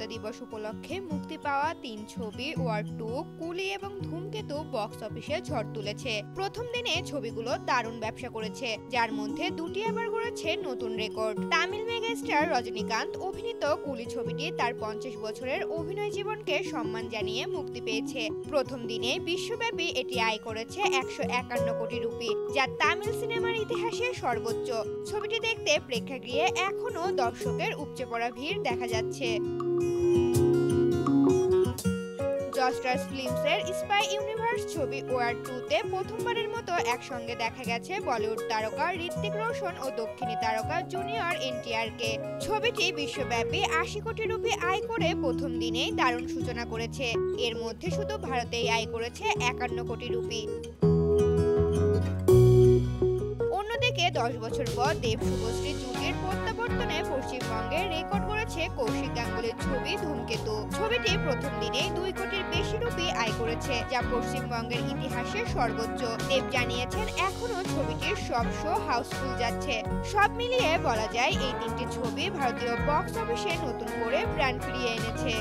স্বাধীনতা দিবস উপলক্ষে মুক্তি পাওয়া ৩ ছবি ওয়ার 2, কুলি এবং ধূমকেতু বক্স অফিসে ঝড় তুলেছে। প্রথম দিনে ছবিগুলো দারুণ ব্যবসা করেছে, যার মধ্যে দুটি আবার গড়েছে নতুন রেকর্ড। তামিল মেগাস্টার রজনীকান্ত অভিনীত কুলি ছবিটি তার 50 বছরের অভিনয় জীবনকে সম্মান জানিয়ে মুক্তি পেয়েছে। প্রথম দিনে বিশ্বব্যাপী এটি আয় করেছে 151 কোটি রুপি, যা তামিল সিনেমার ইতিহাসে সর্বোচ্চ। ছবিটি দেখতে প্রেক্ষাগৃহে এখনো দর্শকের উপচে পড়া ভিড় দেখা যাচ্ছে। জস্টার ফিল্মসের স্পাই ইউনিভার্স ছবি ওয়ার 2-তে প্রথমবারের মতো একসঙ্গে দেখা গেছে বলিউড তারকা ঋত্বিক রোশন ও দক্ষিণী তারকা জুনিয়র এনটিআরকে। ছবিটি বিশ্বব্যাপী 80 কোটি রুপি আয় করে প্রথম দিনেই দারুণ সূচনা করেছে। এর মধ্যে শুধু ভারতেই আয় করেছে 51 কোটি রুপি। অন্যদিকে 10 বছর পর দেব শুভশ্রী জুটির প্রত্যাবর্তনে পশ্চিমবঙ্গে রেকর্ড করেছে কৌশিক গাঙ্গুলির ছবি ধূমকেতু। ছবিটি প্রথম দিনেই 2 কোটির বেশি রুপি আয় করেছে, যা পশ্চিমবঙ্গের ইতিহাসে সর্বোচ্চ। দেব জানিয়েছেন এখনো ছবিটির সব শো হাউসফুল যাচ্ছে। সব মিলিয়ে বলা যায় এই 3টি ছবি ভারতীয় বক্স অফিসে নতুন করে প্রাণ ফিরিয়ে এনেছে।